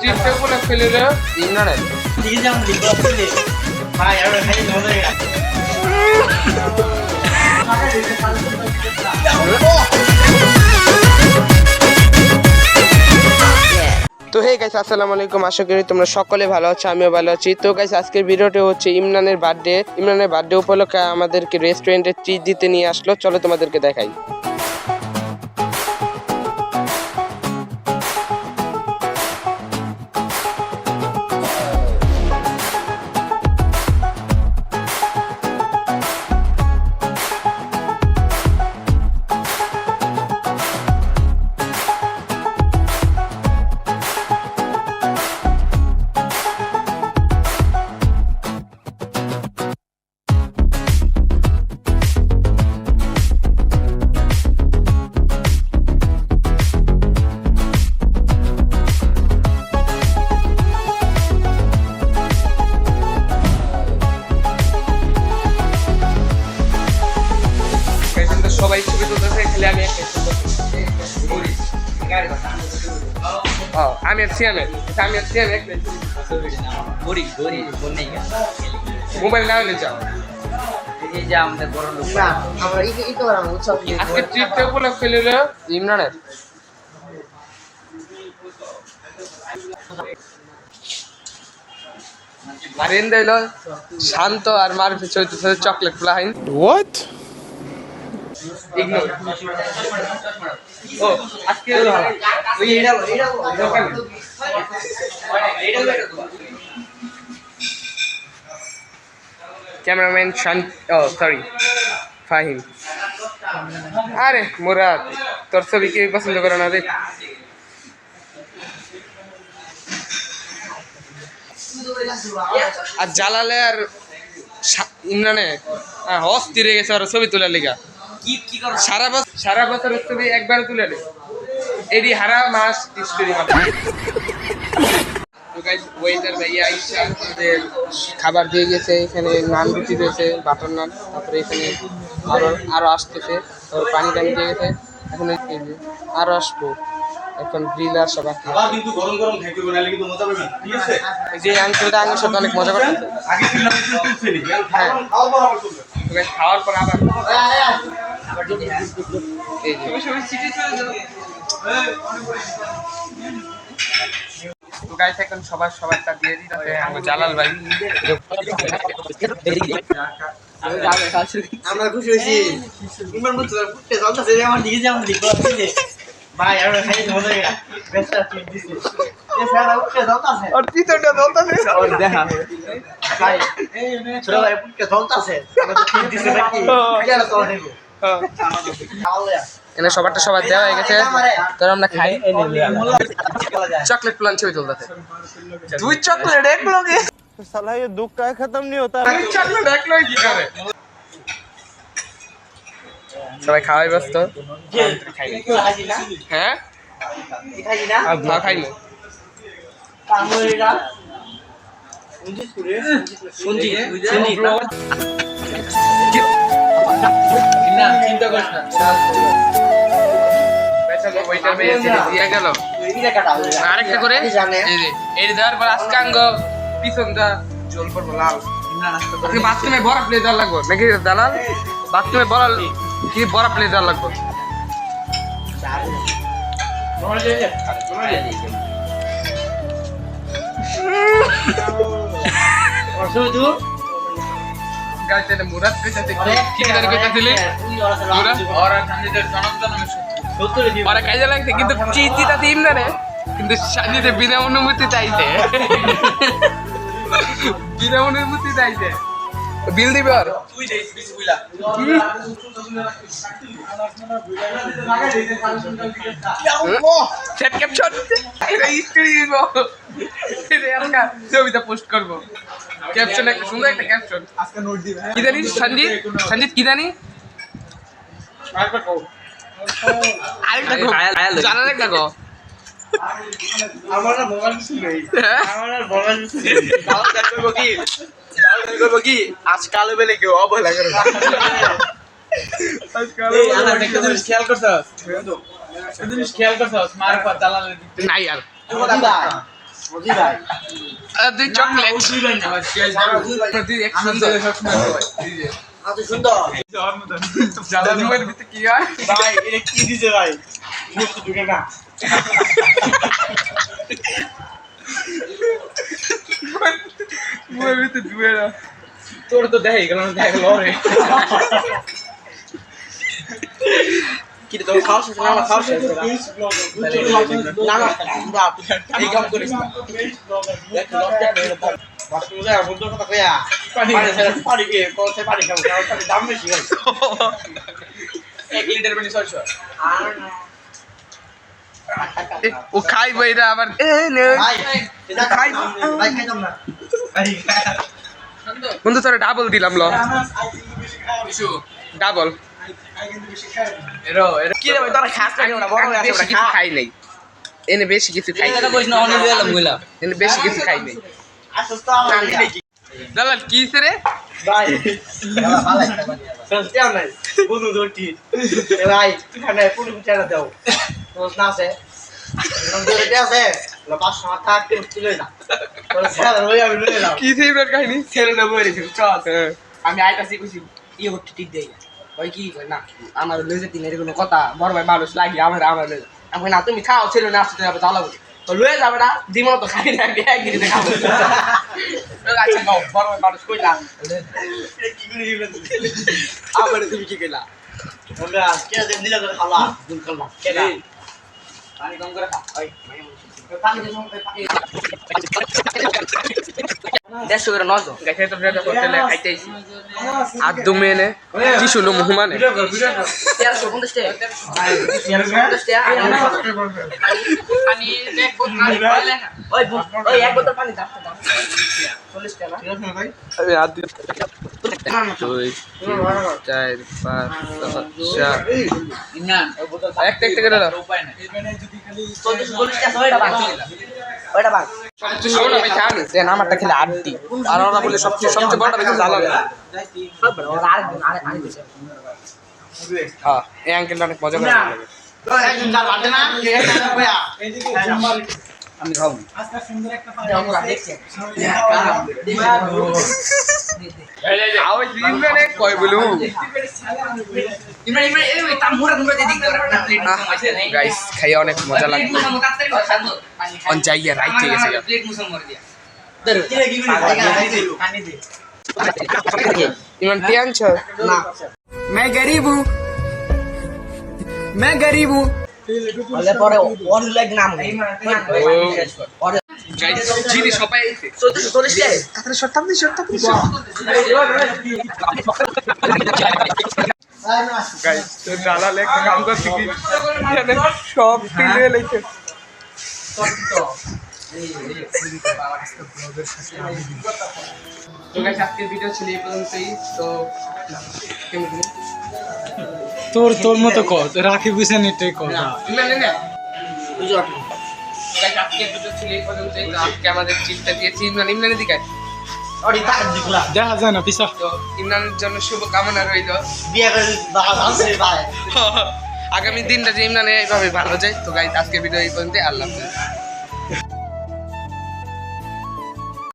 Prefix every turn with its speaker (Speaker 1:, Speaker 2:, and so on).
Speaker 1: ট্রিপটা কোনে ফেলে রে ইমরানে
Speaker 2: ঠিক আছে আমি লিখব আসলে ভাই আর খালি নলে
Speaker 1: তো হে গাইস আসসালামু আলাইকুম, আশা করি তোমরা সকলে ভালো আছো, আমিও ভালো আছি। তো গাইস আজকের ভিডিওটি হচ্ছে ইমরানের বার্থডে উপলক্ষে আমাদেরকে রেস্টুরেন্টে ট্রিট দিতে নিয়ে আসলো। চলো তোমাদেরকে দেখাই। সবাই ছবি তুলতেছে, খালি আমি একটা আমি আর সিয়ামের মোবাইল না হলে যাও। আজকে ট্রিপটা বলে ফেলে রে ইমরানের আর এন দিল শান্ত আর মার পিছনে চকলেট ফ্লাইন
Speaker 3: What?
Speaker 1: ইগনোর। ও আজকে ওই ক্যামেরাম্যান সরি ফাহিম। আরে মুরাদ, তোর ছবি কি পছন্দ করে না রে? আর জালালে আর ইমরানে অস্থির হয়ে গেছে আর ছবি তোলার লিগা। সারা বছর ছবি একবার তুলে নে, এডি হারা মাস স্টোরি হবে। তো গাইস ওয়েটার ভাইয়া আইসা আমাদের খাবার দিয়ে গেছে। এখানে নান রুটি রয়েছে, বাটার নান, তারপরে এখানে আরো আসতেছে, তারপর পানি টানি দিয়ে গেছে। এখন আরো আসবো, এখন গ্রিল আর সব বাকি।
Speaker 2: কিন্তু গরম গরম খাইতে বানালে কিন্তু মজা পাবেন, ঠিক আছে?
Speaker 1: এই যে আঙ্কেলটা আমার সাথে অনেক মজা করতেছে।
Speaker 2: আগে ছিলাম তুলছেনি
Speaker 1: হ্যাঁ, খাওয়ার পর আবার এই যে গাইস এখন সবারটা দিয়ে দিতেছে আমাদের জালাল ভাই।
Speaker 2: আমরা খুশি হইছি ইমরান মুছ ফুটতে চলতেছে আমার দিকে যেমন লিখব আসলে ভাই আর খালি নলে বেস্ট ট্রিট দিছি এ সারা উঠতে চলতেছে
Speaker 1: আর পিতরটা দলতাছে
Speaker 2: আর দেখা ভাই ছোট ভাই ফুটতে চলতেছে আমাদের ট্রিট দিছে নাকি কেন তো নেব
Speaker 1: হ্যাঁ,
Speaker 2: আল্লাহ
Speaker 1: এনে সবার দেওয়া হয়ে গেছে। তাহলে আমরা খাই। चॉकलेट प्लान छवि चलता है। দুই চকলেট এক লগে
Speaker 3: साला ये दुख का खत्म नहीं होता।
Speaker 1: দুই চকলেট এক লগে কি করে? সবাই খাওয়াই ব্যস্ত। হ্যাঁ
Speaker 2: খাই না
Speaker 1: আর খাইমু।
Speaker 2: কামড়িরা শুনছি না চিন্তা করিস না
Speaker 1: ওইটার মেয়ে দিয়ে গেল আরেকটা করে এই দেওয়ার পর আজকাঙ্গ পিছনটা জল করবো লাল। আজকে বাথরুমে বড় প্লেট দেওয়ার লাগবো নাকি দালাল? বাথরুমে বড় প্লেট দেওয়ার লাগবো। গাইতে মুরাদ কইতাছে কি করে কইতাছিলি মুরাদ ওরা সঞ্জিতের জনগণ ওরা কাজে লাগছে কিন্তু চিন্তিতা দিন না রে, কিন্তু সঞ্জিতে বিনা অনুমতি চাইছে, বিনা অনুমতি চাইছে। বিল দিবে আর
Speaker 2: তুই দেইস বিসমিল্লাহ
Speaker 1: সেট ক্যাপশন স্টোরি দিব রে, আমরা ছবিটা পোস্ট করব। ক্যাপশন একটা সুন্দর একটা ক্যাপশন
Speaker 2: আজকে নোট দিবে
Speaker 1: কি জানি সঞ্জিত কি জানি
Speaker 2: আরেকবার কও
Speaker 1: আরেকটা জানার একটা গো
Speaker 2: আমার না মোবাইল ছিল আমার আর মোবাইল ছিল দাও দেখবো কি আজকাল বেলে কেউ অবহেলা করে আজকাল আমার একটা জিনিস খেয়াল করছস মার পর দালালের
Speaker 1: নাই আর
Speaker 2: বুঝি ভাই
Speaker 1: দুই চকলেট তুই এক সুন্দর
Speaker 2: আচ্ছা সুন্দর
Speaker 1: জালালপুরের ভিতরে কি হয়
Speaker 2: ভাই এটা কি দিছে ভাই মুখ তো ঢুকে না
Speaker 1: মুখের ভিতরে ঢুকে না তোর তো দেখাই গেল দেখলো রে
Speaker 2: কি তো খাওয়া শেষ না খাওয়া শেষ না না এই কাম করিস না দেখ লজ্জা নেই বাসু যায় বন্ধু কথা কইয়া পানি কে কোন সে পানি খাও তার দাম বেশি ভাই
Speaker 1: 1 লিটার পানি 600 ও খাই বইরা আবার
Speaker 2: ভাই এটা খাই ভাই খাইতাম না
Speaker 1: বন্ধু তোরা ডাবল দিলাম ল ডাবল
Speaker 2: কি রে ভাই তোরা খাস না কেন বড় হয়ে
Speaker 1: বেশি
Speaker 2: আছে
Speaker 1: কিছু খাই নাই এনে বেশি কিছু খাই নাই
Speaker 2: কইছ না অনেক এলাম কইলা
Speaker 1: এনে বেশি কিছু খাই নাই
Speaker 2: আসছ তো আমার নাকি
Speaker 1: দালাল কি রে
Speaker 2: ভাই ভালো ভালো সস্তা নাই বুঝু দোটি এ ভাই এখানে পুরো বিচারা দাও তোস না আছে নন্দে আছে ল 500 টাকা তুই লই না তোর স্যার লই আমি লই না
Speaker 1: কি ইমরান কাহিনী
Speaker 2: ছেলে না বইরে চল
Speaker 1: হ্যাঁ।
Speaker 2: আমি আইতাছি কইছি ই হচ্ছে ঠিক দেই ওই কি কই না আমার লই যেতে নেই কোনো কথা বড় ভাই মানুষ লাগি আমার লই আমি না তুমি খাও ছেলে না আসতে যাবে চালাবো তো লয়ে যাবে না দিমন তো খাই না এক দিনে খাবো আচ্ছা গাও বড় ভাই মানুষ কইলা কি করি আবার তুমি কি কইলা আমরা কে দিন দিলা করে খালা দুল খালা কেডা পানি কম করে খা ওই পানি দিন পানি 150 করে নজো
Speaker 1: গাইছে তো হোটেলে খাইতেছি আদু মেনে কি শুনো মুহমানে
Speaker 2: 1350 টাকা 1350 টাকা পানি এক বোতল ওই এক বোতল পানি দাও 40 টাকা ঠিক আছে ভাই
Speaker 1: আমি আদু 2 4 5 6
Speaker 2: না
Speaker 1: একটা একটা করে দাও
Speaker 2: উপায় নাই 40 টাকা ওইটা বাং
Speaker 1: শোনো আমি জানি যে আমারটা খেলে আড্ডি আর ওরা বলে সবচেয়ে বড়টা বেশি জ্বালা লাগে হ্যাঁ এই আঙ্কেলটা অনেক মজা করে লাগে
Speaker 2: একজন যার বাড়তে না আমি খাও
Speaker 1: আও ইমরানে কই বলু গাইস খাই অনেক মজা লাগে অন যাইয়া রাইতে গেছে ইমরান টিয়ান ছ
Speaker 2: না
Speaker 4: मैं गरीब हूँ
Speaker 2: বলে পরে ওর লাগ নাম ওরে
Speaker 1: গাইস জিনি সবাই আইছে
Speaker 2: 40 টাকা
Speaker 1: তাহলে শর্তাম দি গাইস তো জ্বালা লেখ কাম করতে কি এখানে সব ফিলে লেখে তো গাইস আজকের ভিডিও ছিল এই পর্যন্তই তো কেমন
Speaker 4: তোর মতো কত রাখি বুঝেন এটাই কথা
Speaker 1: না না
Speaker 2: বুঝো
Speaker 1: গাইস আজকের ভিডিও ছিল এই পর্যন্তই তো আজকে আমাদের চিন্তা দিয়েছি ইমরানের দিকে
Speaker 2: ওরে তাক দিগুলা
Speaker 4: দেখা যায় না পিসা
Speaker 1: তো ইমরানের জন্য শুভ কামনা রইল
Speaker 2: বিয়ে করে বাবা আছে ভাই
Speaker 1: আগামী দিনটা যে ইমরানে এইভাবে ভালো যায় তো গাইস আজকের ভিডিও এই পর্যন্ত আল্লাহ হাফেজ